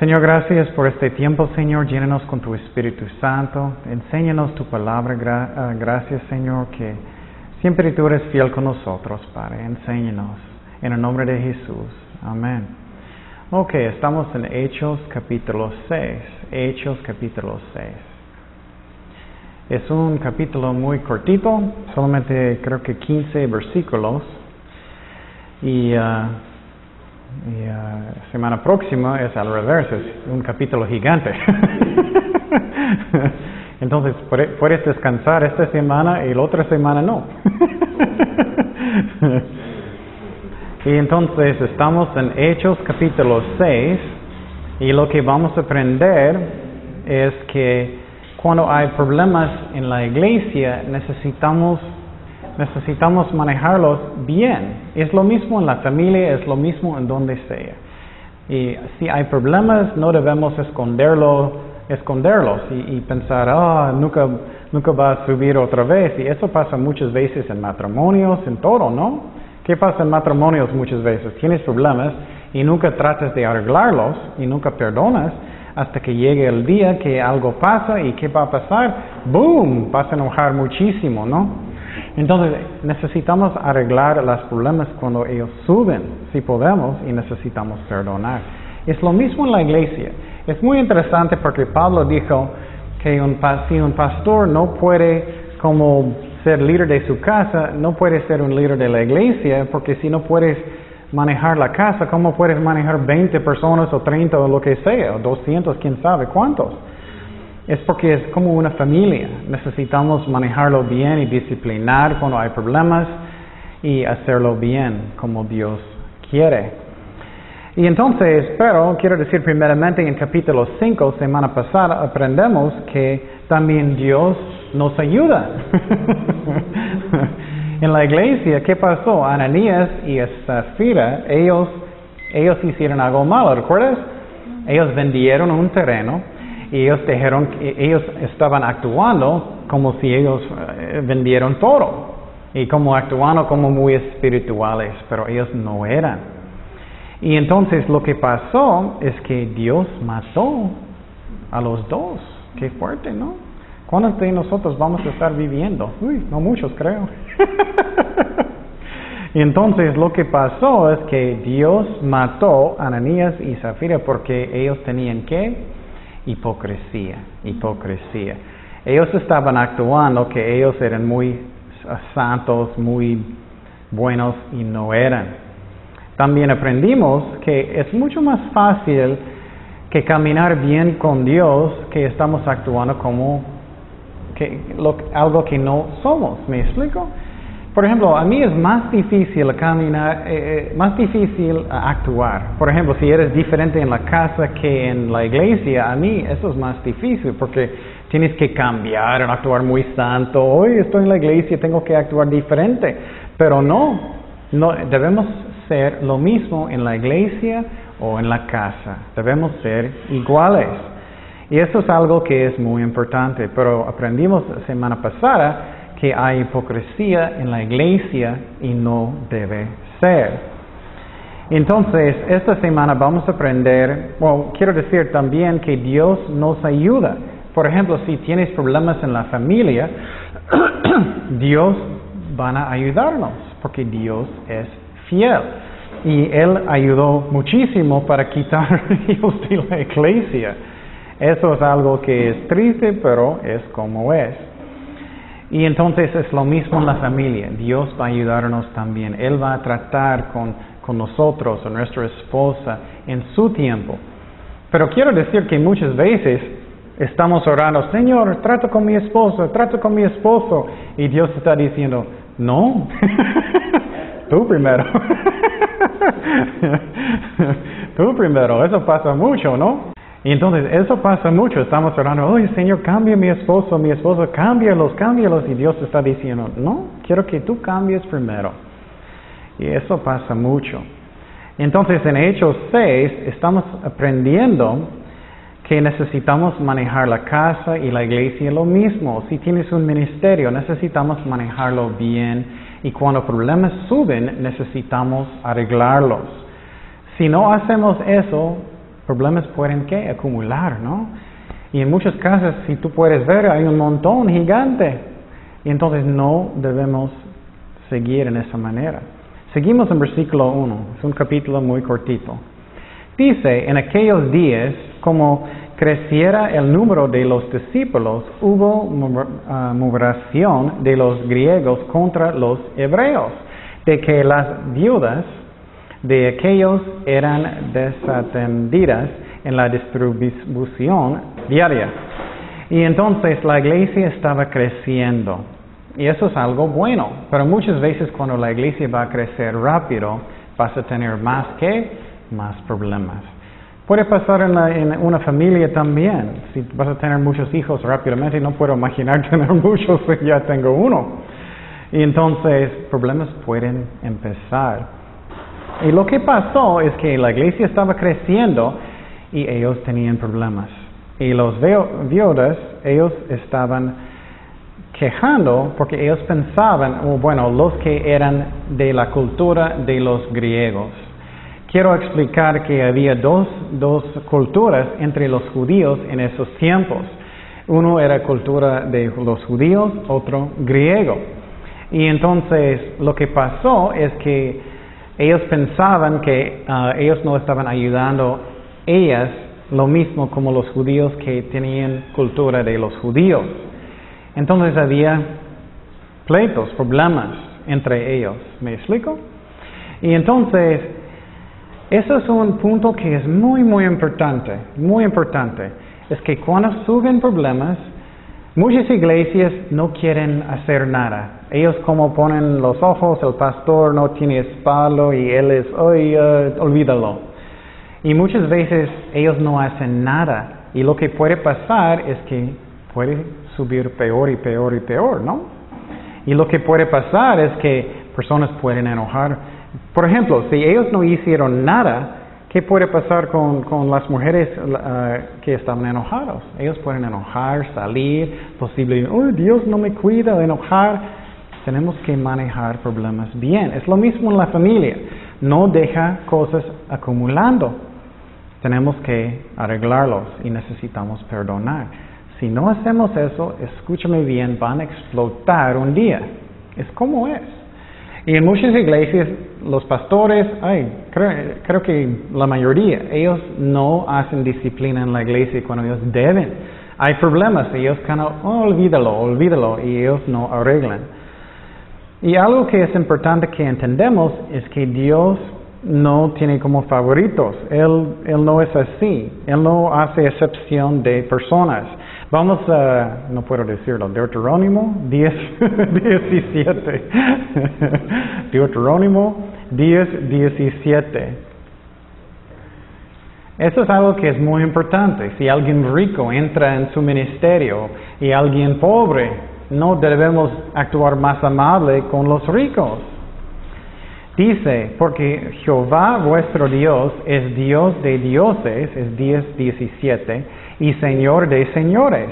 Señor, gracias por este tiempo, Señor. Llénanos con tu Espíritu Santo. Enséñanos tu palabra. Gracias, Señor, que siempre tú eres fiel con nosotros, Padre. Enséñanos. En el nombre de Jesús. Amén. Ok, estamos en Hechos capítulo 6. Hechos capítulo 6. Es un capítulo muy cortito, solamente creo que 15 versículos. Y semana próxima es al revés, es un capítulo gigante. Entonces, puedes descansar esta semana y la otra semana no. Y entonces estamos en Hechos capítulo 6 y lo que vamos a aprender es que cuando hay problemas en la iglesia necesitamos manejarlos bien. Es lo mismo en la familia, es lo mismo en donde sea. Y si hay problemas, no debemos esconderlos y pensar, nunca va a subir otra vez. Y eso pasa muchas veces en matrimonios, en todo, ¿no? ¿Qué pasa en matrimonios muchas veces? Tienes problemas y nunca tratas de arreglarlos y nunca perdonas hasta que llegue el día que algo pasa y ¿qué va a pasar? ¡Boom! Vas a enojar muchísimo, ¿no? Entonces necesitamos arreglar los problemas cuando ellos suben, si podemos, y necesitamos perdonar. Es lo mismo en la iglesia. Es muy interesante porque Pablo dijo que si un pastor no puede como ser líder de su casa, no puede ser un líder de la iglesia, porque si no puedes manejar la casa, ¿cómo puedes manejar 20 personas o 30 o lo que sea, o 200, quién sabe cuántos? Es porque es como una familia. Necesitamos manejarlo bien y disciplinar cuando hay problemas y hacerlo bien como Dios quiere. Y entonces, pero quiero decir primeramente en capítulo 5, semana pasada, aprendemos que también Dios nos ayuda. En la iglesia, ¿qué pasó? Ananías y Zafira, ellos hicieron algo malo, ¿recuerdas? Ellos vendieron un terreno. Y ellos estaban actuando como si ellos vendieron todo. Y como actuando como muy espirituales, pero ellos no eran. Y entonces lo que pasó es que Dios mató a los dos. Qué fuerte, ¿no? ¿Cuántos de nosotros vamos a estar viviendo? Uy, no muchos creo. Y entonces lo que pasó es que Dios mató a Ananías y Zafira porque ellos tenían ¿qué? Hipocresía. Ellos estaban actuando que ellos eran muy santos, muy buenos y no eran. También aprendimos que es mucho más fácil que caminar bien con Dios que estamos actuando como algo que no somos. ¿Me explico? Por ejemplo, a mí es más difícil caminar, más difícil actuar. Por ejemplo, si eres diferente en la casa que en la iglesia, a mí eso es más difícil porque tienes que cambiar, actuar muy santo. Hoy estoy en la iglesia, tengo que actuar diferente. Pero no debemos ser lo mismo en la iglesia o en la casa. Debemos ser iguales. Y eso es algo que es muy importante. Pero aprendimos semana pasada que hay hipocresía en la iglesia y no debe ser. Entonces, esta semana vamos a aprender, quiero decir también que Dios nos ayuda. Por ejemplo, si tienes problemas en la familia, Dios va a ayudarnos, porque Dios es fiel. Y Él ayudó muchísimo para quitar hijos de la iglesia. Eso es algo que es triste, pero es como es. Y entonces es lo mismo en la familia. Dios va a ayudarnos también. Él va a tratar con nosotros o nuestra esposa en su tiempo. Pero quiero decir que muchas veces estamos orando, Señor, trato con mi esposo. Y Dios está diciendo, no, tú primero. Tú primero. Eso pasa mucho, ¿no? Y entonces eso pasa mucho, estamos orando, oye Señor, cambia mi esposo, cámbialos, y Dios está diciendo, no, quiero que tú cambies primero. Y eso pasa mucho. Entonces en Hechos 6 estamos aprendiendo que necesitamos manejar la casa y la iglesia lo mismo. Si tienes un ministerio, necesitamos manejarlo bien y cuando problemas suben, necesitamos arreglarlos. Si no hacemos eso, problemas pueden ¿qué? Acumular, ¿no? Y en muchas casas, si tú puedes ver, hay un montón gigante. Y entonces no debemos seguir en esa manera. Seguimos en versículo 1, es un capítulo muy cortito. Dice, en aquellos días, como creciera el número de los discípulos, hubo murmuración de los griegos contra los hebreos, de que las viudas de aquellos eran desatendidas en la distribución diaria. Y entonces la iglesia estaba creciendo. Y eso es algo bueno. Pero muchas veces cuando la iglesia va a crecer rápido, vas a tener más problemas. Puede pasar en una familia también. Si vas a tener muchos hijos rápidamente, no puedo imaginar tener muchos, ya tengo uno. Y entonces problemas pueden empezar. Y lo que pasó es que la iglesia estaba creciendo y ellos tenían problemas. Y los viudas, ellos estaban quejando porque ellos pensaban, los que eran de la cultura de los griegos. Quiero explicar que había dos culturas entre los judíos en esos tiempos. Uno era cultura de los judíos, otro griego. Y entonces lo que pasó es que ellos pensaban que ellos no estaban ayudando ellas lo mismo como los judíos que tenían cultura de los judíos. Entonces había pleitos, problemas entre ellos. ¿Me explico? Y entonces, eso es un punto que es muy, muy importante. Muy importante. Es que cuando suben problemas, muchas iglesias no quieren hacer nada. Ellos como ponen los ojos, el pastor no tiene espalda y él es, olvídalo. Y muchas veces ellos no hacen nada. Y lo que puede pasar es que puede subir peor y peor y peor, ¿no? Y lo que puede pasar es que personas pueden enojar. Por ejemplo, si ellos no hicieron nada, ¿qué puede pasar con las mujeres que estaban enojadas? Ellos pueden enojar, salir, posiblemente, Dios no me cuida, enojar. Tenemos que manejar problemas bien. Es lo mismo en la familia. No deja cosas acumulando. Tenemos que arreglarlos y necesitamos perdonar. Si no hacemos eso, escúchame bien, van a explotar un día. Es como es. Y en muchas iglesias, los pastores, creo que la mayoría, ellos no hacen disciplina en la iglesia cuando ellos deben. Hay problemas, ellos olvídalo, y ellos no arreglan. Y algo que es importante que entendemos es que Dios no tiene como favoritos. Él no es así. Él no hace excepción de personas. Vamos a, no puedo decirlo, Deuterónimo 10:17. Deuterónimo 10:17. Eso es algo que es muy importante. Si alguien rico entra en su ministerio y alguien pobre, no debemos actuar más amable con los ricos. Dice, porque Jehová vuestro Dios es Dios de dioses, es 10:17, y Señor de señores.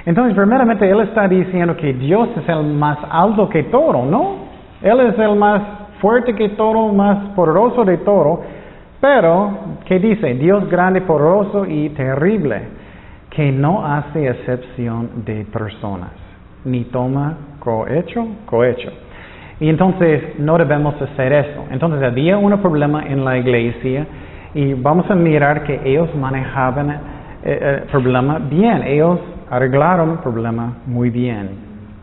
Entonces, primeramente, Él está diciendo que Dios es el más alto que todo, ¿no? Él es el más fuerte que todo, más poderoso de todo. Pero, ¿qué dice? Dios grande, poderoso y terrible, que no hace excepción de personas, ni toma cohecho. Y entonces no debemos hacer eso. Entonces había un problema en la iglesia y vamos a mirar que ellos manejaban el problema bien. Ellos arreglaron el problema muy bien.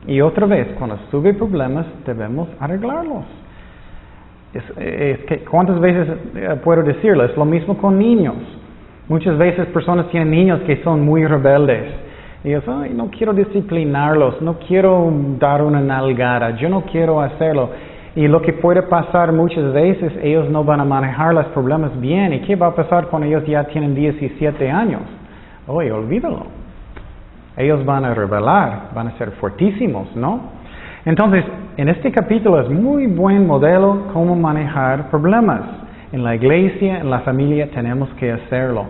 Y otra vez, cuando sube problemas, debemos arreglarlos. ¿Cuántas veces puedo decirlo? Es lo mismo con niños. Muchas veces personas tienen niños que son muy rebeldes. Y ellos, no quiero disciplinarlos, no quiero dar una nalgada, yo no quiero hacerlo. Y lo que puede pasar muchas veces, ellos no van a manejar los problemas bien. ¿Y qué va a pasar cuando ellos ya tienen 17 años? Olvídalo. Ellos van a rebelar, van a ser fuertísimos, ¿no? Entonces, en este capítulo es muy buen modelo cómo manejar problemas. En la iglesia, en la familia, tenemos que hacerlo.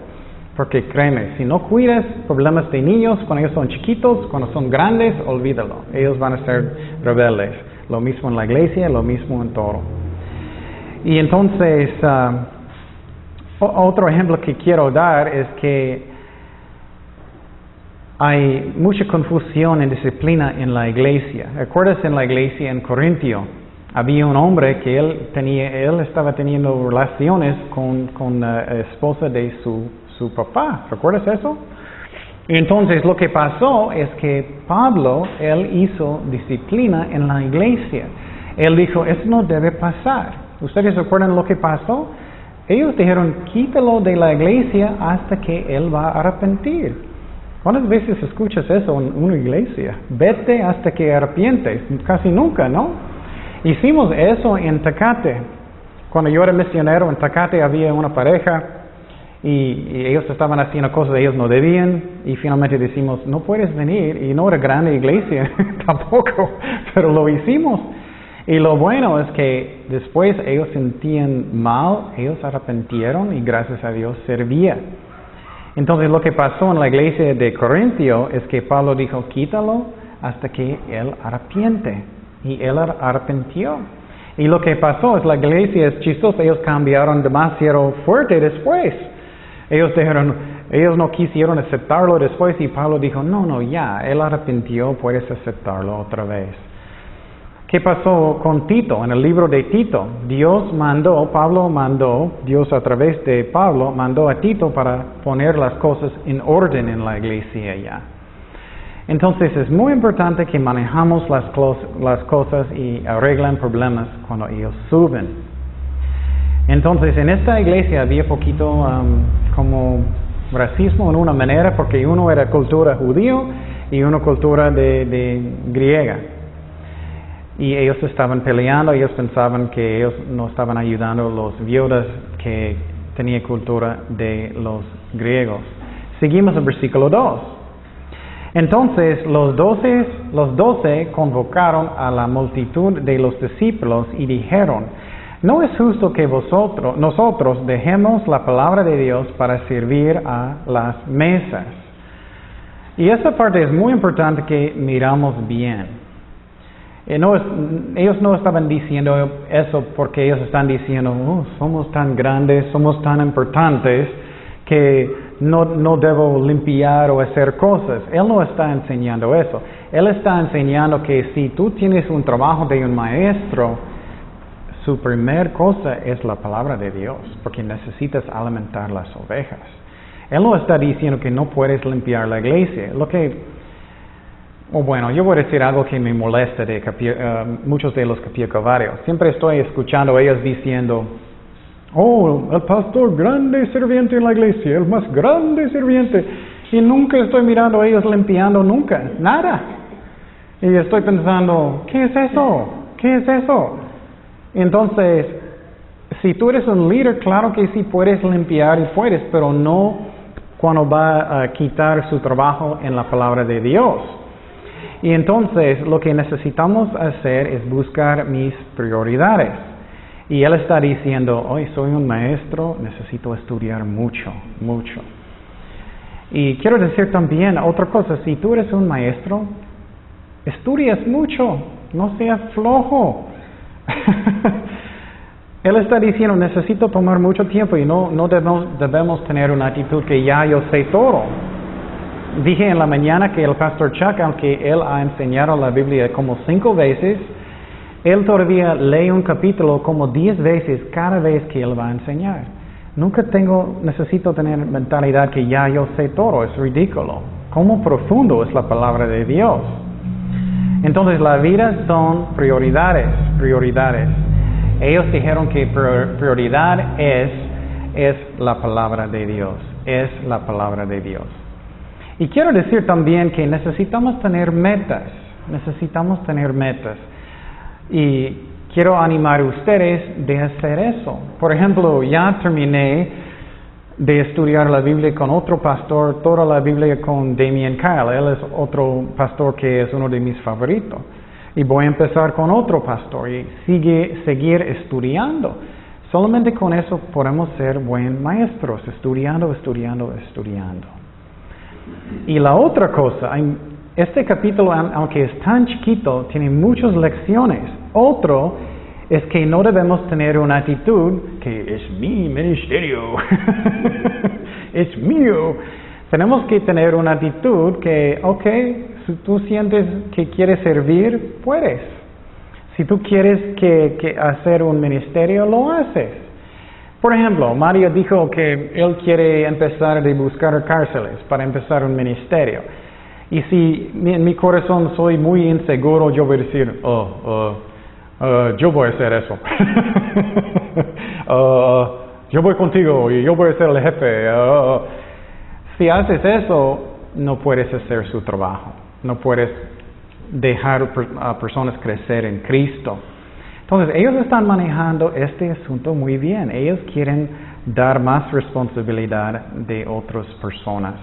Porque créeme, si no cuidas problemas de niños cuando ellos son chiquitos, cuando son grandes, olvídalo. Ellos van a ser rebeldes. Lo mismo en la iglesia, lo mismo en todo. Y entonces, Otro ejemplo que quiero dar es que hay mucha confusión en disciplina en la iglesia. ¿Recuerdas en la iglesia en Corintio? Había un hombre que él estaba teniendo relaciones con la esposa de su papá. ¿Recuerdas eso? Entonces lo que pasó es que Pablo, él hizo disciplina en la iglesia. Él dijo, eso no debe pasar. ¿Ustedes recuerdan lo que pasó? Ellos dijeron, quítalo de la iglesia hasta que él va a arrepentir. ¿Cuántas veces escuchas eso en una iglesia? Vete hasta que arrepientes. Casi nunca, ¿no? Hicimos eso en Tecate. Cuando yo era misionero en Tecate había una pareja y ellos estaban haciendo cosas que ellos no debían y finalmente decimos, no puedes venir, y no era grande iglesia tampoco, pero lo hicimos. Y lo bueno es que después ellos sentían mal, ellos arrepintieron y gracias a Dios servía. Entonces lo que pasó en la iglesia de Corintio es que Pablo dijo, quítalo hasta que él arrepiente. Y él arrepintió. Y lo que pasó es la iglesia es chistosa, ellos cambiaron demasiado fuerte después. Ellos no quisieron aceptarlo después y Pablo dijo, no, ya, él arrepintió, puedes aceptarlo otra vez. ¿Qué pasó con Tito? En el libro de Tito, Dios a través de Pablo mandó a Tito para poner las cosas en orden en la iglesia ya. Entonces es muy importante que manejamos las cosas y arreglan problemas cuando ellos suben. Entonces en esta iglesia había poquito como racismo en una manera porque uno era cultura judío y una cultura de griega. Y ellos estaban peleando, ellos pensaban que ellos no estaban ayudando a los viudas que tenían cultura de los griegos. Seguimos el versículo 2. Entonces los 12 convocaron a la multitud de los discípulos y dijeron, no es justo que nosotros dejemos la palabra de Dios para servir a las mesas. Y esa parte es muy importante que miramos bien. Ellos no estaban diciendo eso porque ellos están diciendo, somos tan grandes, somos tan importantes que no debo limpiar o hacer cosas. Él no está enseñando eso. Él está enseñando que si tú tienes un trabajo de un maestro, su primer cosa es la palabra de Dios, porque necesitas alimentar las ovejas. Él no está diciendo que no puedes limpiar la iglesia. Yo voy a decir algo que me molesta de muchos de los capillacovarios. Siempre estoy escuchando a ellos diciendo, el pastor grande sirviente en la iglesia, el más grande sirviente. Y nunca estoy mirando a ellos limpiando, nunca, nada. Y estoy pensando, ¿qué es eso? ¿Qué es eso? Entonces, si tú eres un líder, claro que sí puedes limpiar y puedes, pero no cuando va a quitar su trabajo en la palabra de Dios. Y entonces lo que necesitamos hacer es buscar mis prioridades. Y él está diciendo, hoy soy un maestro, necesito estudiar mucho. Y quiero decir también otra cosa, si tú eres un maestro, estudias mucho, no seas flojo. Él está diciendo, necesito tomar mucho tiempo y no debemos tener una actitud que ya yo sé todo. Dije en la mañana que el pastor Chuck, aunque él ha enseñado la Biblia como 5 veces, él todavía lee un capítulo como 10 veces cada vez que él va a enseñar. Nunca necesito tener mentalidad que ya yo sé todo, es ridículo. ¿Cómo profundo es la palabra de Dios? Entonces la vida son prioridades. Ellos dijeron que prioridad es la palabra de Dios, es la palabra de Dios. Y quiero decir también que necesitamos tener metas. Y quiero animar a ustedes de hacer eso. Por ejemplo, ya terminé de estudiar la Biblia con otro pastor, toda la Biblia con Damien Kyle. Él es otro pastor que es uno de mis favoritos. Y voy a empezar con otro pastor y seguir estudiando. Solamente con eso podemos ser buenos maestros, estudiando. Y la otra cosa, este capítulo, aunque es tan chiquito, tiene muchas lecciones. Otro es que no debemos tener una actitud que es mi ministerio, es mío. Tenemos que tener una actitud que, ok, si tú sientes que quieres servir, puedes. Si tú quieres que hacer un ministerio, lo haces. Por ejemplo, Mario dijo que él quiere empezar a buscar cárceles para empezar un ministerio. Y si en mi corazón soy muy inseguro, yo voy a decir, yo voy a hacer eso. Yo voy contigo y yo voy a ser el jefe. Si haces eso, no puedes hacer su trabajo. No puedes dejar a personas crecer en Cristo. Entonces, ellos están manejando este asunto muy bien. Ellos quieren dar más responsabilidad de otras personas.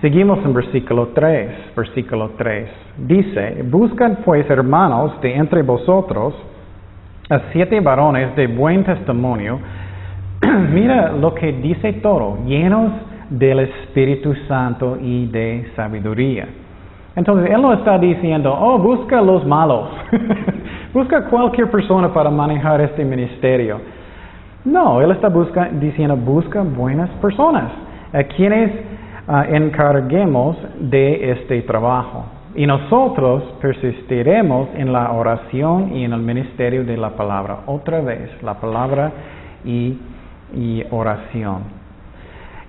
Seguimos en versículo 3. Versículo 3. Dice, buscan pues, hermanos, de entre vosotros a 7 varones de buen testimonio. Mira lo que dice todo, llenos del Espíritu Santo y de sabiduría. Entonces, él no está diciendo, busca los malos. Busca cualquier persona para manejar este ministerio. No, él está diciendo, busca buenas personas, a quienes encarguemos de este trabajo. Y nosotros persistiremos en la oración y en el ministerio de la palabra. Otra vez, la palabra y oración.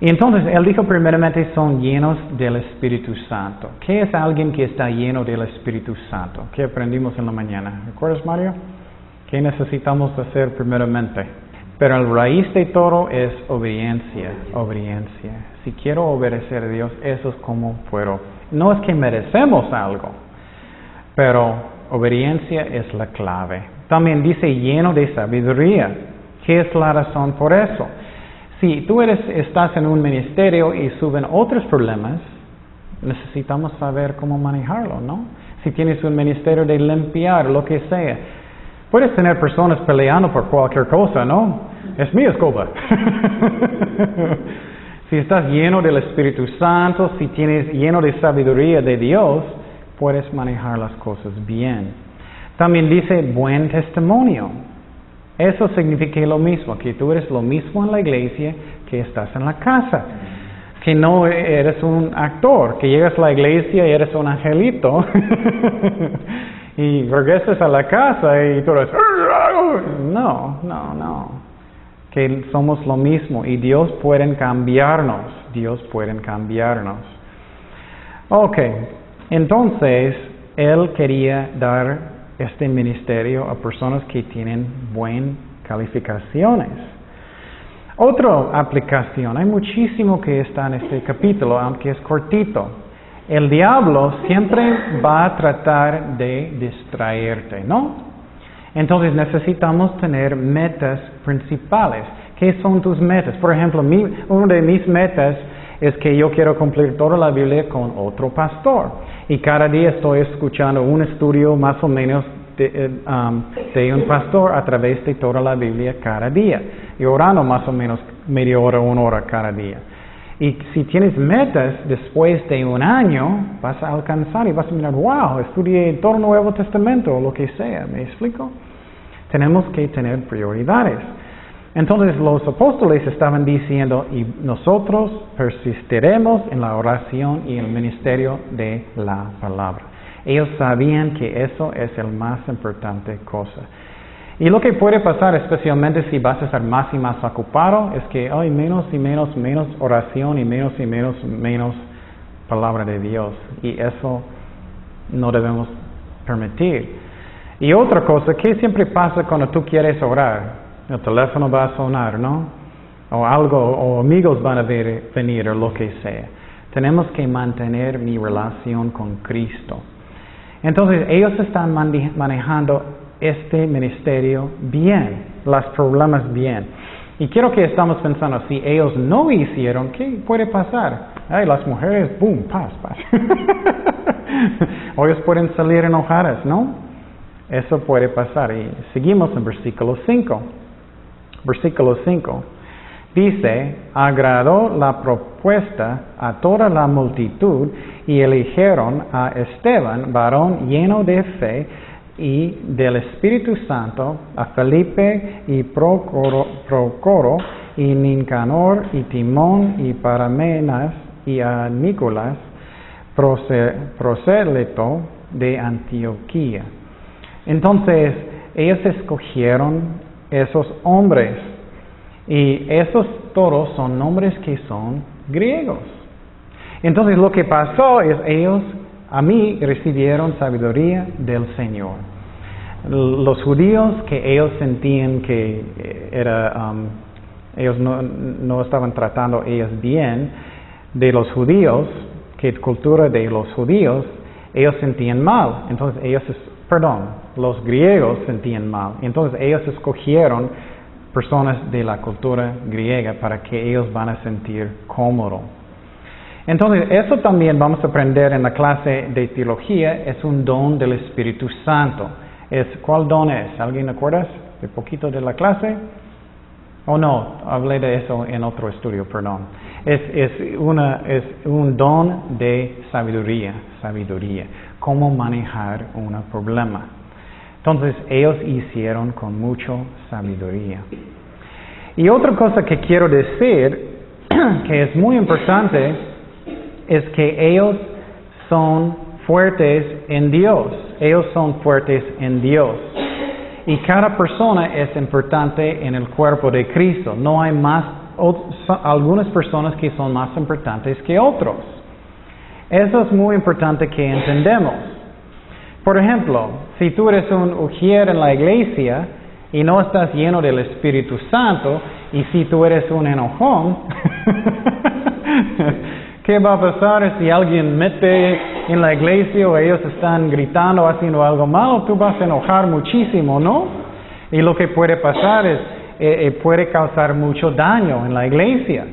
Y entonces, él dijo primeramente, son llenos del Espíritu Santo. ¿Qué es alguien que está lleno del Espíritu Santo? ¿Qué aprendimos en la mañana? ¿Recuerdas, Mario? ¿Qué necesitamos hacer primeramente? Pero el raíz de todo es obediencia, obediencia. Si quiero obedecer a Dios, eso es como puedo. No es que merecemos algo, pero obediencia es la clave. También dice lleno de sabiduría. ¿Qué es la razón por eso? Si tú estás en un ministerio y suben otros problemas, necesitamos saber cómo manejarlo, ¿no? Si tienes un ministerio de limpiar, lo que sea, puedes tener personas peleando por cualquier cosa, ¿no? Es mi escoba. Si estás lleno del Espíritu Santo, si tienes lleno de sabiduría de Dios, puedes manejar las cosas bien. También dice buen testimonio. Eso significa lo mismo, que tú eres lo mismo en la iglesia que estás en la casa. Que no eres un actor, que llegas a la iglesia y eres un angelito. Y regresas a la casa y tú eres... No. Que somos lo mismo y Dios puede cambiarnos. Ok, entonces Él quería dar este ministerio a personas que tienen buenas calificaciones. Otra aplicación, hay muchísimo que está en este capítulo, aunque es cortito. El diablo siempre va a tratar de distraerte, ¿no? Entonces necesitamos tener metas principales. ¿Qué son tus metas? Por ejemplo, una de mis metas es que yo quiero cumplir toda la Biblia con otro pastor. Y cada día estoy escuchando un estudio más o menos de un pastor a través de toda la Biblia cada día. Y orando más o menos media hora, 1 hora cada día. Y si tienes metas, después de un año, vas a alcanzar y vas a mirar, wow, estudié todo el Nuevo Testamento, o lo que sea. ¿Me explico? Tenemos que tener prioridades. Entonces los apóstoles estaban diciendo, y nosotros persistiremos en la oración y el ministerio de la palabra. Ellos sabían que eso es el más importante cosa. Y lo que puede pasar, especialmente si vas a estar más y más ocupado, es que hay menos y menos oración y menos palabra de Dios. Y eso no debemos permitir. Y otra cosa, ¿qué siempre pasa cuando tú quieres orar? El teléfono va a sonar, ¿no? O algo, o amigos van a venir, o lo que sea. Tenemos que mantener mi relación con Cristo. Entonces, ellos están manejando este ministerio bien, los problemas bien. Y quiero que estamos pensando, si ellos no hicieron, ¿qué puede pasar? Ay, las mujeres, boom, paz. O ellos pueden salir enojadas, ¿no? Eso puede pasar. Y seguimos en versículo 5. Versículo 5. Dice, agradó la propuesta a toda la multitud y eligieron a Esteban, varón lleno de fe, y del Espíritu Santo, a Felipe y Procoro y Nicanor y Timón y Paramenas y a Nicolás, prosélito de Antioquía. Entonces, ellos escogieron esos hombres, y esos todos son nombres que son griegos. Entonces, lo que pasó es ellos, a mí, recibieron sabiduría del Señor. Los judíos que ellos sentían que ellos no estaban tratando ellos bien, de los judíos, que cultura de los judíos, ellos sentían mal. Entonces los griegos sentían mal. Entonces ellos escogieron personas de la cultura griega para que ellos van a sentir cómodo. Entonces eso también vamos a aprender en la clase de teología, es un don del Espíritu Santo. ¿Cuál don es? ¿Alguien acuerda de poquito de la clase? Oh no, hablé de eso en otro estudio, perdón. Es un don de sabiduría, cómo manejar un problema. Entonces ellos hicieron con mucha sabiduría. Y otra cosa que quiero decir, que es muy importante, es que ellos son fuertes en Dios. Ellos son fuertes en Dios. Y cada persona es importante en el cuerpo de Cristo. No hay algunas personas que son más importantes que otros. Eso es muy importante que entendamos. Por ejemplo, si tú eres un ujier en la iglesia y no estás lleno del Espíritu Santo, y si tú eres un enojón, ¿qué va a pasar si alguien mete en la iglesia o ellos están gritando o haciendo algo malo? Tú vas a enojar muchísimo, ¿no? Y lo que puede pasar es, puede causar mucho daño en la iglesia.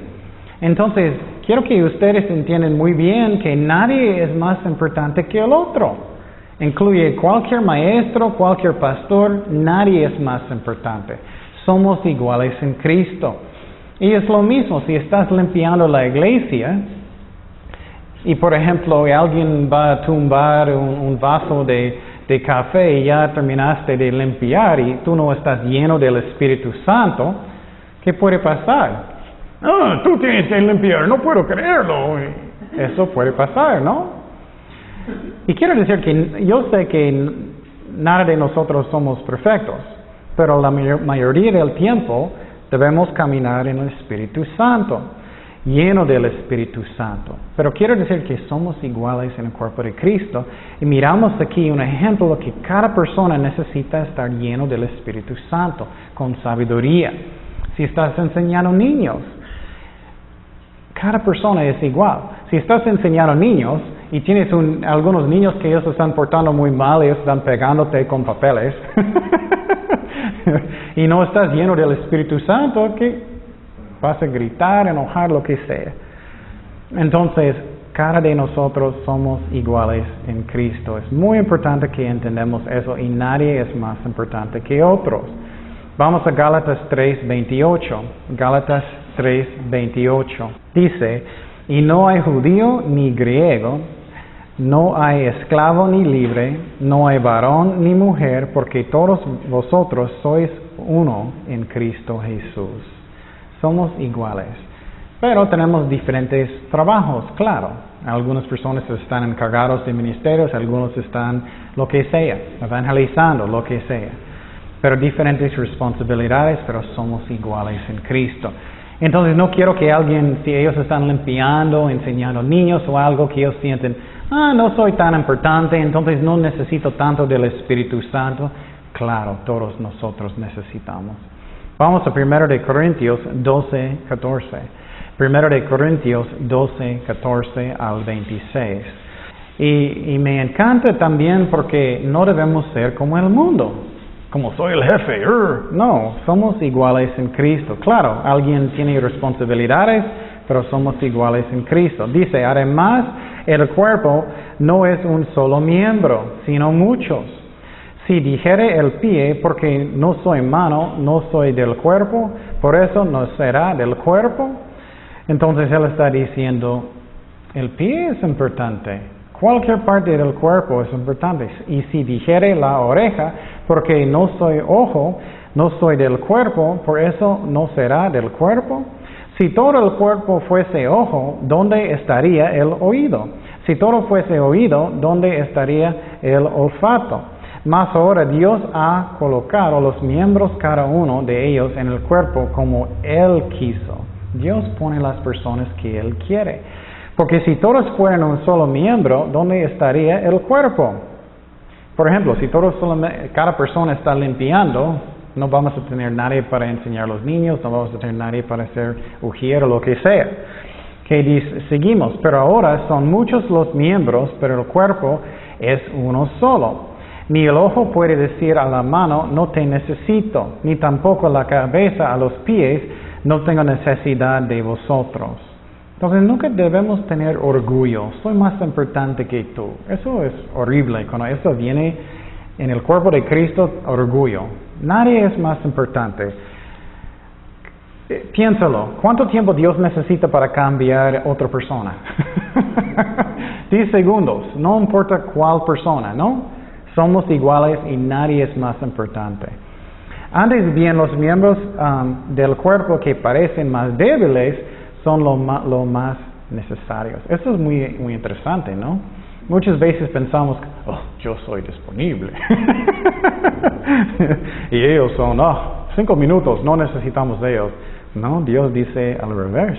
Entonces, quiero que ustedes entiendan muy bien que nadie es más importante que el otro. Incluye cualquier maestro, cualquier pastor, nadie es más importante. Somos iguales en Cristo. Y es lo mismo, si estás limpiando la iglesia, y por ejemplo alguien va a tumbar un vaso de café y ya terminaste de limpiar y tú no estás lleno del Espíritu Santo, ¿qué puede pasar? Tú tienes que limpiar, no puedo creerlo. Eso puede pasar, ¿no? Y quiero decir que yo sé que nada de nosotros somos perfectos, pero la mayoría del tiempo debemos caminar en el Espíritu Santo, lleno del Espíritu Santo. Pero quiero decir que somos iguales en el cuerpo de Cristo, y miramos aquí un ejemplo de que cada persona necesita estar lleno del Espíritu Santo, con sabiduría. Si estás enseñando niños, cada persona es igual. Si estás enseñando niños, y tienes algunos niños que ellos están portando muy mal, ellos están pegándote con papeles, y no estás lleno del Espíritu Santo, que vas a gritar, enojar, lo que sea. Entonces, cada de nosotros somos iguales en Cristo. Es muy importante que entendamos eso, y nadie es más importante que otros. Vamos a Gálatas 3:28. Gálatas 3:28. Dice, y no hay judío ni griego, no hay esclavo ni libre, no hay varón ni mujer, porque todos vosotros sois uno en Cristo Jesús. Somos iguales. Pero tenemos diferentes trabajos, claro. Algunas personas están encargados de ministerios, algunos están lo que sea, evangelizando, lo que sea. Pero diferentes responsabilidades, pero somos iguales en Cristo. Entonces no quiero que alguien, si ellos están limpiando, enseñando niños o algo, que ellos sienten, no soy tan importante, entonces no necesito tanto del Espíritu Santo. Claro, todos nosotros necesitamos. Vamos a 1 de Corintios 12:14. 1 de Corintios 12:14 al 26. Y me encanta también porque no debemos ser como el mundo. Como soy el jefe. No, somos iguales en Cristo. Claro, alguien tiene responsabilidades, pero somos iguales en Cristo. Dice, además, el cuerpo no es un solo miembro, sino muchos. Si dijere el pie, porque no soy mano, no soy del cuerpo, por eso no será del cuerpo. Entonces él está diciendo, el pie es importante. Cualquier parte del cuerpo es importante. Y si dijere la oreja, porque no soy ojo, no soy del cuerpo, por eso no será del cuerpo. Si todo el cuerpo fuese ojo, ¿dónde estaría el oído? Si todo fuese oído, ¿dónde estaría el olfato? Mas ahora Dios ha colocado los miembros cada uno de ellos en el cuerpo como Él quiso. Dios pone las personas que Él quiere. Porque si todos fueran un solo miembro, ¿dónde estaría el cuerpo? Por ejemplo, si cada persona está limpiando, no vamos a tener nadie para enseñar a los niños, no vamos a tener nadie para hacer ujier o lo que sea. Que dice, seguimos, pero ahora son muchos los miembros, pero el cuerpo es uno solo. Ni el ojo puede decir a la mano, no te necesito, ni tampoco la cabeza a los pies, no tengo necesidad de vosotros. Entonces nunca debemos tener orgullo, soy más importante que tú. Eso es horrible, cuando eso viene en el cuerpo de Cristo, orgullo. Nadie es más importante. Piénsalo, ¿cuánto tiempo Dios necesita para cambiar a otra persona? 10 segundos, no importa cuál persona, ¿no? Somos iguales y nadie es más importante. Antes bien, los miembros del cuerpo que parecen más débiles son lo más necesarios. Eso es muy interesante, ¿no? Muchas veces pensamos, yo soy disponible. Y ellos son, 5 minutos, no necesitamos de ellos. No, Dios dice al revés.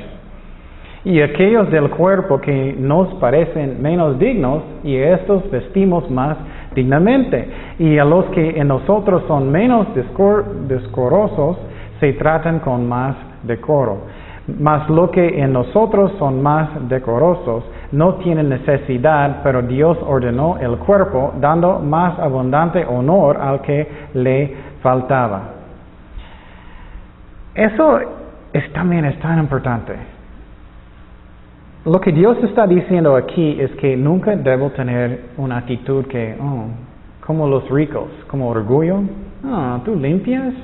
Y aquellos del cuerpo que nos parecen menos dignos, y estos vestimos más dignamente. Y a los que en nosotros son menos decorosos, se tratan con más decoro. Mas lo que en nosotros son más decorosos, no tienen necesidad, pero Dios ordenó el cuerpo, dando más abundante honor al que le faltaba. Eso también es tan importante. Lo que Dios está diciendo aquí es que nunca debo tener una actitud que, como los ricos, como orgullo. ¿Tú limpias?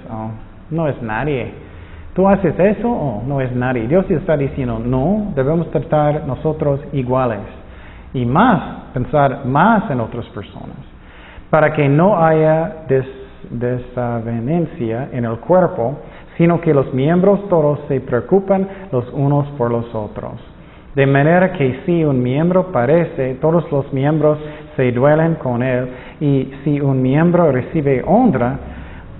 No es nadie. ¿Tú haces eso? No es nadie. Dios está diciendo, no, debemos tratar nosotros iguales. Y pensar más en otras personas. Para que no haya desavenencia en el cuerpo, sino que los miembros todos se preocupan los unos por los otros. De manera que si un miembro parece, todos los miembros se duelen con él, y si un miembro recibe honra,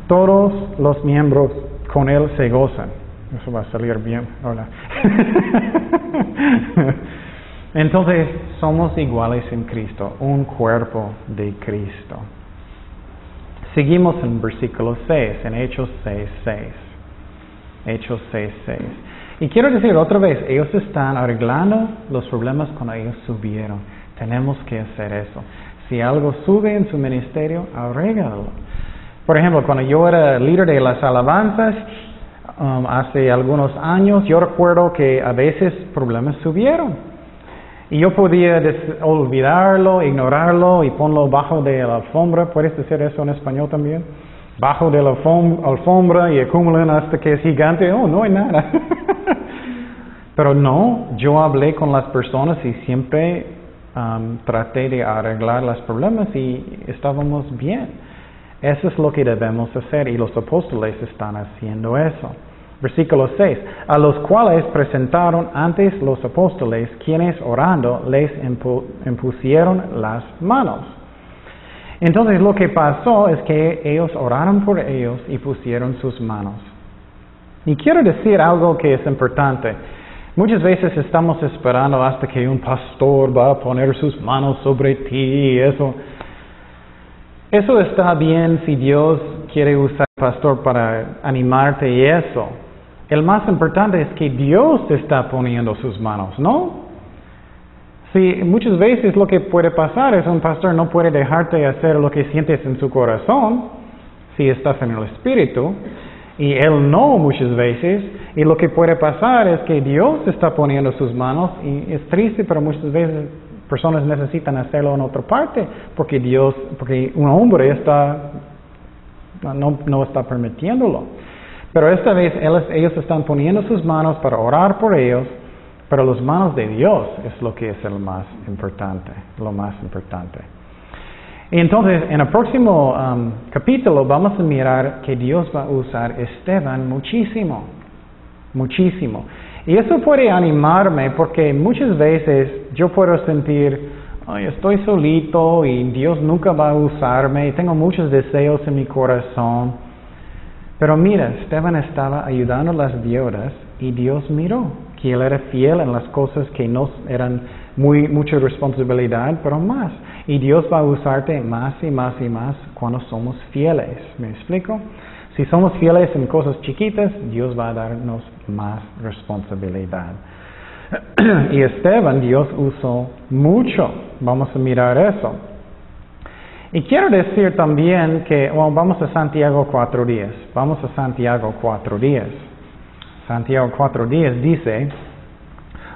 todos los miembros con él se gozan. Eso va a salir bien ahora. Entonces, somos iguales en Cristo, un cuerpo de Cristo. Seguimos en versículo 6, en Hechos 6:6. Hechos 6:6. Y quiero decir otra vez, ellos están arreglando los problemas cuando ellos subieron. Tenemos que hacer eso. Si algo sube en su ministerio, arréglalo. Por ejemplo, cuando yo era líder de las alabanzas, hace algunos años, yo recuerdo que a veces problemas subieron. Y yo podía olvidarlo, ignorarlo y ponerlo bajo de la alfombra. ¿Puedes decir eso en español también? Bajo de la alfombra y acumulan hasta que es gigante. No hay nada. Pero no, yo hablé con las personas y siempre traté de arreglar los problemas y estábamos bien. Eso es lo que debemos hacer y los apóstoles están haciendo eso. Versículo 6. A los cuales presentaron antes los apóstoles, quienes orando les impusieron las manos. Entonces lo que pasó es que ellos oraron por ellos y pusieron sus manos. Y quiero decir algo que es importante. Muchas veces estamos esperando hasta que un pastor va a poner sus manos sobre ti y eso. Eso está bien si Dios quiere usar al pastor para animarte y eso. El más importante es que Dios te está poniendo sus manos, ¿no? Sí, muchas veces lo que puede pasar es un pastor no puede dejarte hacer lo que sientes en su corazón, si estás en el Espíritu, y él no muchas veces, y lo que puede pasar es que Dios está poniendo sus manos, y es triste, pero muchas veces personas necesitan hacerlo en otra parte, porque un hombre no está permitiéndolo. Pero esta vez ellos están poniendo sus manos para orar por ellos, Pero las manos de Dios es lo que es el más importante, lo más importante. Y entonces, en el próximo capítulo vamos a mirar que Dios va a usar a Esteban muchísimo, muchísimo. Y eso puede animarme porque muchas veces yo puedo sentir, ay, estoy solito y Dios nunca va a usarme y tengo muchos deseos en mi corazón. Pero mira, Esteban estaba ayudando a las viudas y Dios miró que él era fiel en las cosas que no eran mucha responsabilidad, pero más. Y Dios va a usarte más y más y más cuando somos fieles. ¿Me explico? Si somos fieles en cosas chiquitas, Dios va a darnos más responsabilidad. Y Esteban, Dios usó mucho. Vamos a mirar eso. Y quiero decir también que, bueno, vamos a Santiago 4:10. Vamos a Santiago 4:10. Santiago 4:10 dice,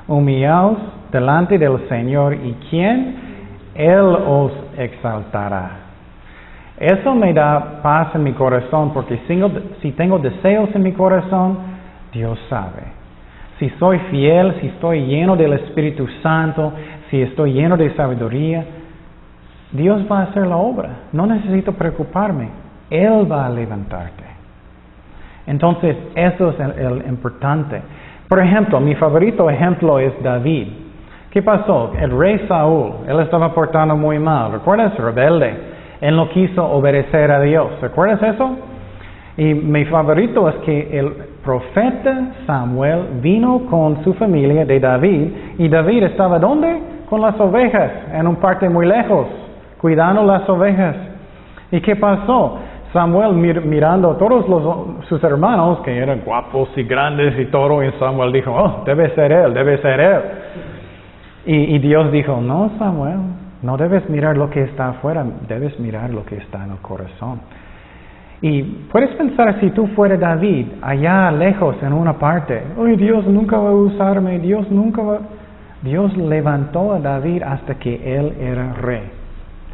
humillaos delante del Señor y ¿quién? Él os exaltará. Eso me da paz en mi corazón porque si tengo deseos en mi corazón, Dios sabe. Si soy fiel, si estoy lleno del Espíritu Santo, si estoy lleno de sabiduría, Dios va a hacer la obra. No necesito preocuparme. Él va a levantarte. Entonces, eso es el importante. Por ejemplo, mi favorito ejemplo es David. ¿Qué pasó? El rey Saúl, él estaba portando muy mal. ¿Recuerdas? Rebelde. Él no quiso obedecer a Dios. ¿Recuerdas eso? Y mi favorito es que el profeta Samuel vino con su familia de David. ¿Y David estaba dónde? Con las ovejas, en un parte muy lejos, cuidando las ovejas. ¿Y qué pasó? Samuel mirando a todos sus hermanos, que eran guapos y grandes y todo, y Samuel dijo, oh, debe ser él, debe ser él. Y Dios dijo, no, Samuel, no debes mirar lo que está afuera, debes mirar lo que está en el corazón. Y puedes pensar si tú fueras David, allá lejos en una parte, ay, Dios nunca va a usarme, Dios nunca va... Dios levantó a David hasta que él era rey.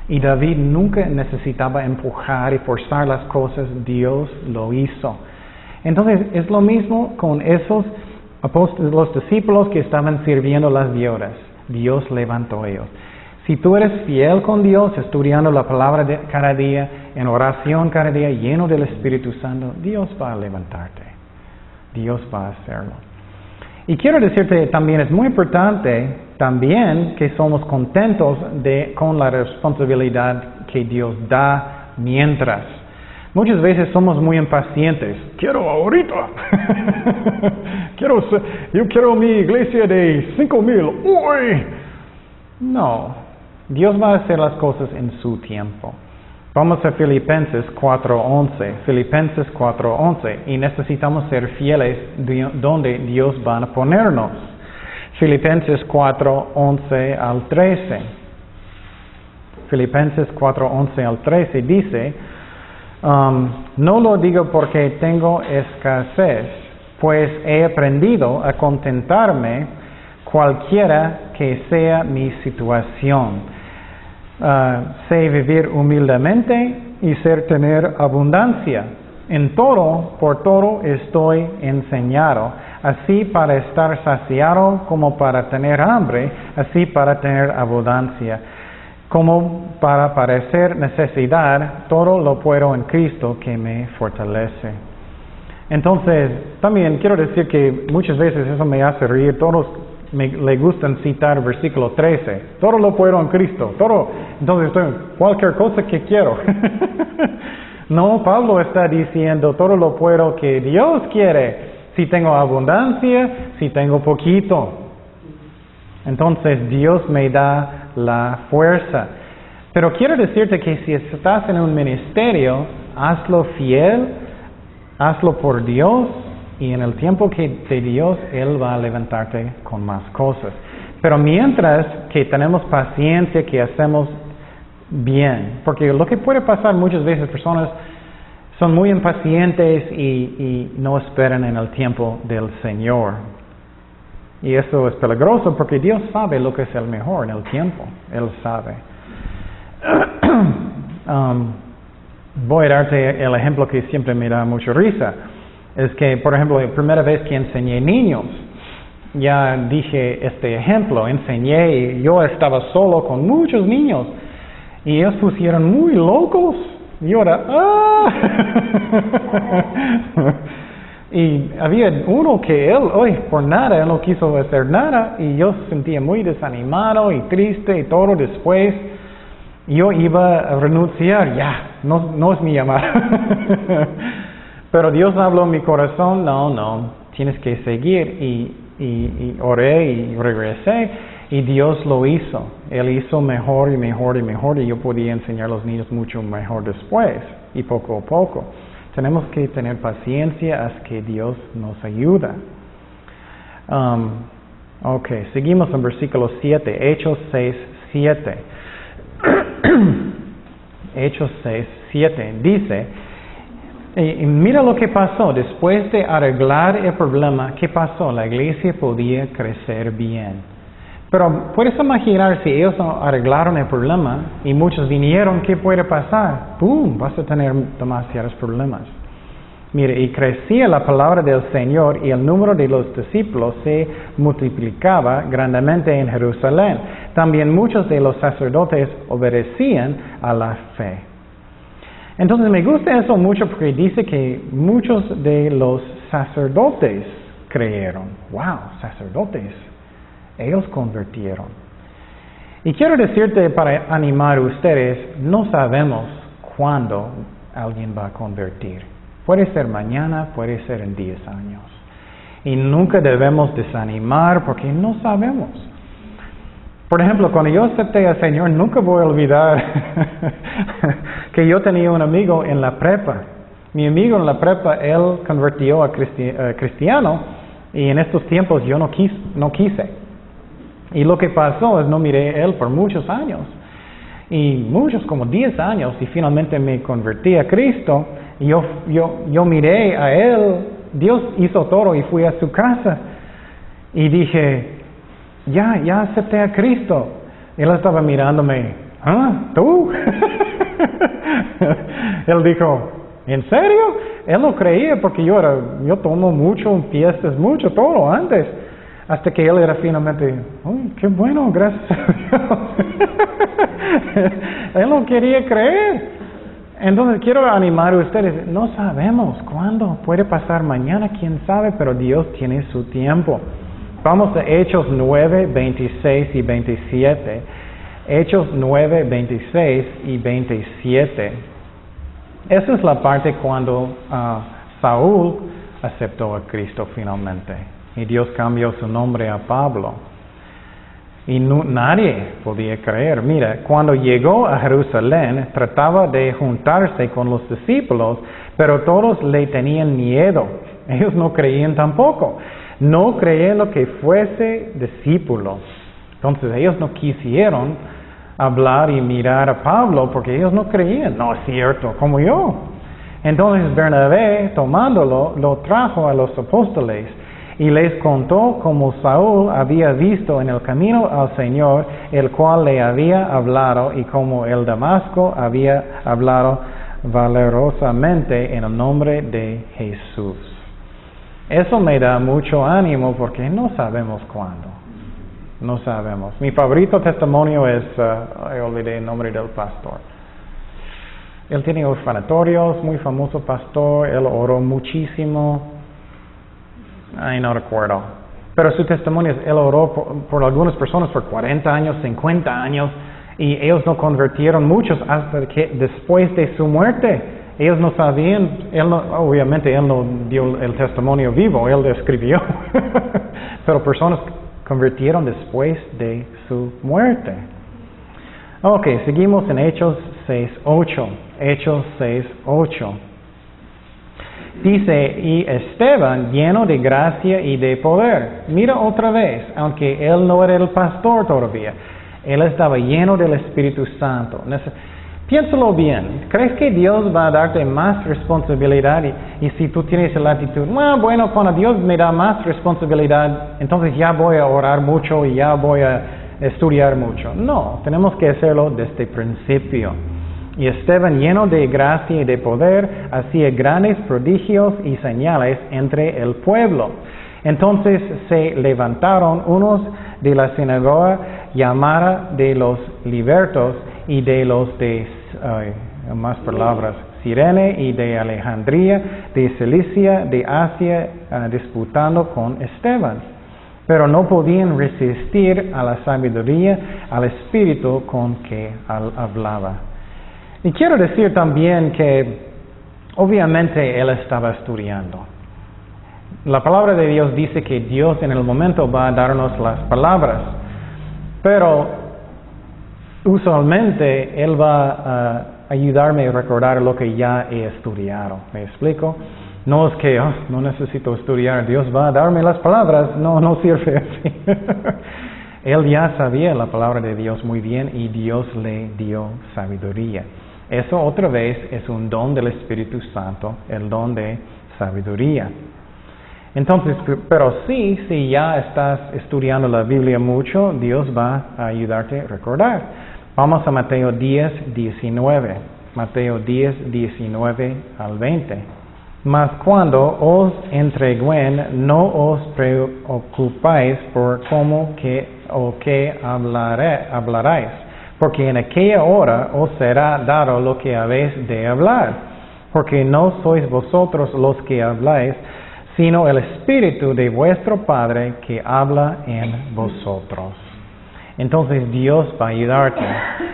Y David nunca necesitaba empujar y forzar las cosas, Dios lo hizo. Entonces es lo mismo con esos los discípulos que estaban sirviendo las viudas. Dios levantó a ellos. Si tú eres fiel con Dios, estudiando la palabra cada día, en oración cada día, lleno del Espíritu Santo, Dios va a levantarte. Dios va a hacerlo. Y quiero decirte también, es muy importante también que somos contentos con la responsabilidad que Dios da mientras. Muchas veces somos muy impacientes. Quiero ahorita. Yo quiero mi iglesia de 5,000. ¡Uy! No. Dios va a hacer las cosas en su tiempo. Vamos a Filipenses 4:11. Filipenses 4:11. Y necesitamos ser fieles donde Dios va a ponernos. Filipenses 4:11 al 13. Filipenses 4:11 al 13 dice, no lo digo porque tengo escasez, pues he aprendido a contentarme cualquiera que sea mi situación. Sé vivir humildemente y tener abundancia. En todo, por todo estoy enseñado, así para estar saciado como para tener hambre, así para tener abundancia. Como para padecer necesidad, todo lo puedo en Cristo que me fortalece. Entonces, también quiero decir que muchas veces eso me hace reír. Todos le gustan citar versículo 13. Todo lo puedo en Cristo. Todo. Entonces, cualquier cosa que quiero. No, Pablo está diciendo todo lo puedo que Dios quiere. Si tengo abundancia, si tengo poquito. Entonces, Dios me da la fuerza. Pero quiero decirte que si estás en un ministerio, hazlo fiel, hazlo por Dios, y en el tiempo de Dios, Él va a levantarte con más cosas. Pero mientras que tenemos paciencia, que hacemos bien, porque lo que puede pasar muchas veces, personas son muy impacientes y no esperan en el tiempo del Señor. Y eso es peligroso porque Dios sabe lo que es el mejor en el tiempo. Él sabe. Voy a darte el ejemplo que siempre me da mucha risa. Es que, por ejemplo, la primera vez que enseñé niños, ya dije este ejemplo, enseñé y yo estaba solo con muchos niños y ellos pusieron muy locos. Y ahora, y había uno que él, por nada, él no quiso hacer nada y yo sentía muy desanimado y triste y todo. Después yo iba a renunciar, ya, no es mi llamada. Pero Dios habló en mi corazón, no, tienes que seguir y oré y regresé y Dios lo hizo. Él hizo mejor y mejor y mejor y yo podía enseñar a los niños mucho mejor después y poco a poco. Tenemos que tener paciencia hasta que Dios nos ayuda. Ok, seguimos en versículo 7, Hechos 6, 7. Hechos 6, 7 dice, y mira lo que pasó, después de arreglar el problema, ¿qué pasó? La iglesia podía crecer bien. Pero puedes imaginar si ellos no arreglaron el problema y muchos vinieron, ¿qué puede pasar? ¡Pum! Vas a tener demasiados problemas. Mire, y crecía la palabra del Señor y el número de los discípulos se multiplicaba grandemente en Jerusalén. También muchos de los sacerdotes obedecían a la fe. Entonces me gusta eso mucho porque dice que muchos de los sacerdotes creyeron. ¡Wow! Sacerdotes. Ellos convirtieron. Y quiero decirte para animar a ustedes, no sabemos cuándo alguien va a convertir. Puede ser mañana, puede ser en 10 años. Y nunca debemos desanimar porque no sabemos. Por ejemplo, cuando yo acepté al Señor, nunca voy a olvidar que yo tenía un amigo en la prepa. Mi amigo en la prepa, él convirtió a cristiano y en estos tiempos yo no quise. Y lo que pasó es no miré a él por muchos años. Y muchos, como 10 años, y finalmente me convertí a Cristo. Y yo miré a él, Dios hizo todo y fui a su casa. Y dije, ya acepté a Cristo. Él estaba mirándome, ¿tú? Él dijo, ¿en serio? Él no creía porque yo tomo mucho, fiestas, mucho, todo antes. Hasta que él era finalmente, qué bueno, gracias a Dios. Él no quería creer. Entonces quiero animar a ustedes, no sabemos cuándo, puede pasar mañana, quién sabe, pero Dios tiene su tiempo. Vamos a Hechos 9, 26 y 27. Hechos 9, 26 y 27. Esa es la parte cuando Saúl aceptó a Cristo finalmente. Y Dios cambió su nombre a Pablo. Y nadie podía creer. Mira, cuando llegó a Jerusalén, trataba de juntarse con los discípulos, pero todos le tenían miedo. Ellos no creían tampoco. No creían lo que fuese discípulo. Entonces ellos no quisieron hablar y mirar a Pablo porque ellos no creían. No es cierto, como yo. Entonces Bernabé, tomándolo, lo trajo a los apóstoles. Y les contó cómo Saúl había visto en el camino al Señor, el cual le había hablado, y cómo el Damasco había hablado valerosamente en el nombre de Jesús. Eso me da mucho ánimo porque no sabemos cuándo. No sabemos. Mi favorito testimonio es, olvidé el nombre del pastor. Él tiene orfanatorios, muy famoso pastor, él oró muchísimo. Ay, no recuerdo. Pero su testimonio es, él oró por algunas personas por 40 años, 50 años, y ellos no convirtieron muchos hasta que después de su muerte. Ellos no sabían, obviamente él no dio el testimonio vivo, él lo escribió. Pero personas convirtieron después de su muerte. Ok, seguimos en Hechos 6:8. Hechos 6:8. Dice, y Esteban, lleno de gracia y de poder. Mira otra vez, aunque él no era el pastor todavía, él estaba lleno del Espíritu Santo. Piénsalo bien, ¿crees que Dios va a darte más responsabilidad? Y si tú tienes la actitud, bueno, cuando Dios me da más responsabilidad, entonces ya voy a orar mucho y ya voy a estudiar mucho. No, tenemos que hacerlo desde el principio. Y Esteban, lleno de gracia y de poder, hacía grandes prodigios y señales entre el pueblo. Entonces se levantaron unos de la sinagoga llamada de los libertos y de los de, más palabras, Cirene y de Alejandría, de Cilicia, de Asia, disputando con Esteban. Pero no podían resistir a la sabiduría, al espíritu con que hablaba. Y quiero decir también que obviamente él estaba estudiando. La palabra de Dios dice que Dios en el momento va a darnos las palabras, pero usualmente Él va a ayudarme a recordar lo que ya he estudiado. ¿Me explico? No es que no necesito estudiar, Dios va a darme las palabras. No sirve así. Él ya sabía la palabra de Dios muy bien y Dios le dio sabiduría. Eso otra vez es un don del Espíritu Santo, el don de sabiduría. Entonces, pero si ya estás estudiando la Biblia mucho, Dios va a ayudarte a recordar. Vamos a Mateo 10, 19. Mateo 10, 19 al 20. Mas cuando os entreguen, no os preocupáis por cómo o qué hablaréis, porque en aquella hora os será dado lo que habéis de hablar, porque no sois vosotros los que habláis, sino el Espíritu de vuestro Padre que habla en vosotros. Entonces Dios va a ayudarte.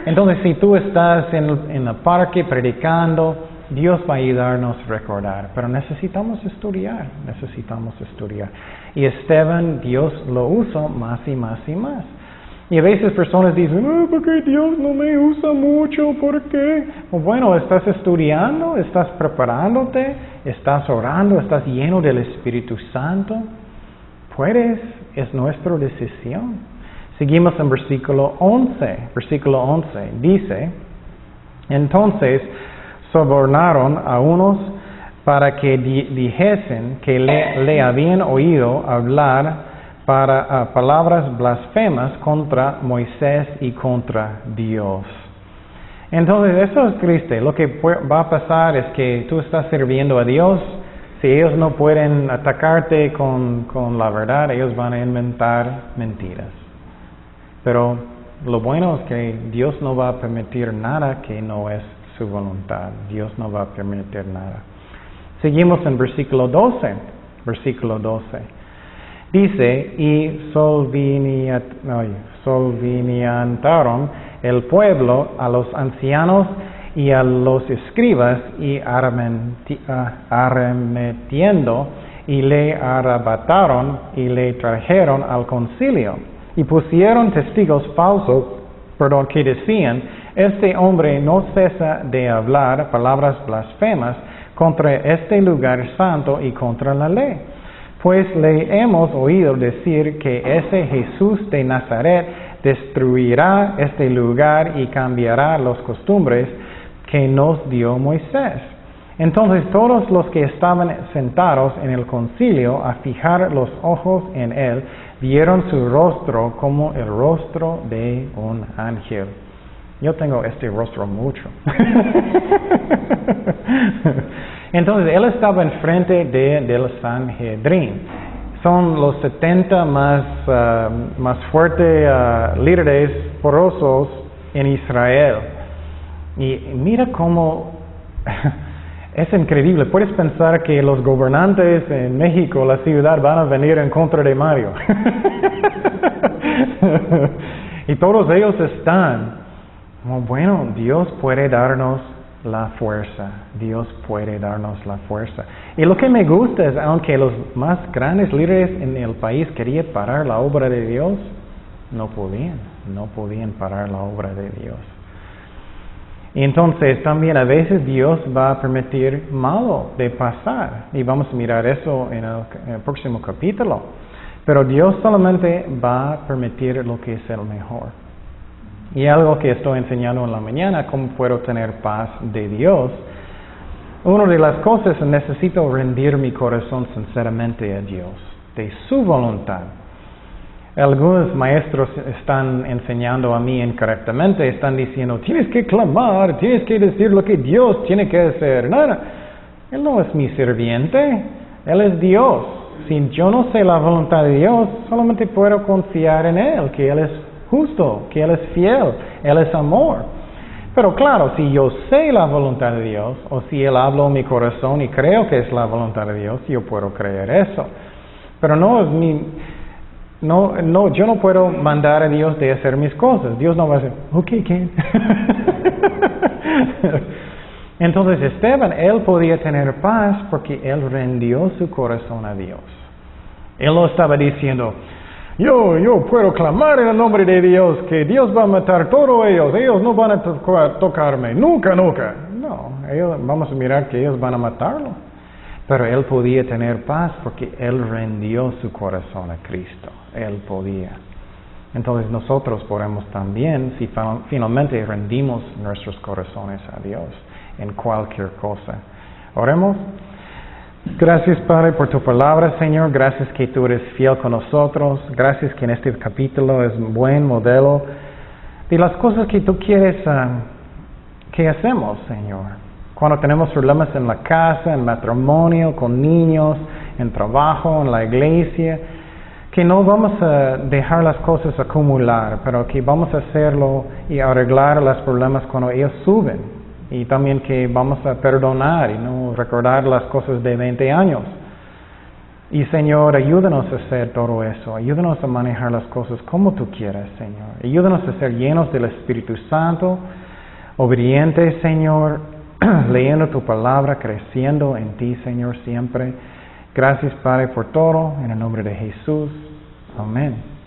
Entonces si tú estás en el parque predicando, Dios va a ayudarnos a recordar. Pero necesitamos estudiar. Y Esteban, Dios lo usa más y más y más. Y a veces personas dicen, ¿por qué Dios no me usa mucho? ¿Por qué? Bueno, estás estudiando, estás preparándote, estás orando, estás lleno del Espíritu Santo. Puedes, es nuestra decisión. Seguimos en versículo 11. Versículo 11 dice, entonces sobornaron a unos para que dijesen que le habían oído hablar palabras blasfemas contra Moisés y contra Dios. Entonces eso es triste. Lo que va a pasar es que tú estás sirviendo a Dios. Si ellos no pueden atacarte con la verdad, ellos van a inventar mentiras. Pero lo bueno es que Dios no va a permitir nada que no es su voluntad. Dios no va a permitir nada. Seguimos en versículo 12. Versículo 12. Dice, y solviniantaron el pueblo a los ancianos y a los escribas, y arremetiendo, y le arrebataron y le trajeron al concilio. Y pusieron testigos falsos, que decían, este hombre no cesa de hablar palabras blasfemas contra este lugar santo y contra la ley. Pues le hemos oído decir que ese Jesús de Nazaret destruirá este lugar y cambiará las costumbres que nos dio Moisés. Entonces todos los que estaban sentados en el concilio a fijar los ojos en él, vieron su rostro como el rostro de un ángel. Yo tengo este rostro mucho. Entonces, él estaba enfrente del Sanhedrin. Son los 70 más fuertes líderes porosos en Israel. Y mira cómo es increíble. Puedes pensar que los gobernantes en México, la ciudad, van a venir en contra de Mario. Y todos ellos están. Bueno, Dios puede darnos la fuerza. Dios puede darnos la fuerza. Y lo que me gusta es, aunque los más grandes líderes en el país querían parar la obra de Dios, no podían parar la obra de Dios. Y entonces también a veces Dios va a permitir malo de pasar. Y vamos a mirar eso en el próximo capítulo. Pero Dios solamente va a permitir lo que es el mejor. Y algo que estoy enseñando en la mañana, cómo puedo tener paz de Dios. Una de las cosas es necesito rendir mi corazón sinceramente a Dios, de su voluntad. Algunos maestros están enseñando a mí incorrectamente, están diciendo, tienes que clamar, tienes que decir lo que Dios tiene que hacer. Nada, Él no es mi sirviente, Él es Dios. Si yo no sé la voluntad de Dios, solamente puedo confiar en Él, que Él es justo, que Él es fiel, Él es amor. Pero claro, si yo sé la voluntad de Dios, o si Él habla en mi corazón y creo que es la voluntad de Dios, yo puedo creer eso. Pero no es yo no puedo mandar a Dios de hacer mis cosas. Dios no va a decir, ok, ¿qué? Entonces Esteban, él podía tener paz porque él rindió su corazón a Dios. Él no estaba diciendo, yo puedo clamar en el nombre de Dios que Dios va a matar a todos ellos no van a tocarme, nunca. No, vamos a mirar que ellos van a matarlo. Pero él podía tener paz porque él rindió su corazón a Cristo. Él podía. Entonces nosotros podemos también, si finalmente rendimos nuestros corazones a Dios en cualquier cosa. Oremos. Gracias, Padre, por tu palabra, Señor. Gracias que tú eres fiel con nosotros. Gracias que en este capítulo es un buen modelo de las cosas que tú quieres que hacemos, Señor. Cuando tenemos problemas en la casa, en matrimonio, con niños, en trabajo, en la iglesia, que no vamos a dejar las cosas acumular, pero que vamos a hacerlo y arreglar los problemas cuando ellos suben. Y también que vamos a perdonar y no recordar las cosas de 20 años. Y Señor, ayúdanos a hacer todo eso. Ayúdanos a manejar las cosas como tú quieras, Señor. Ayúdanos a ser llenos del Espíritu Santo, obedientes, Señor, leyendo tu palabra, creciendo en ti, Señor, siempre. Gracias, Padre, por todo. En el nombre de Jesús. Amén.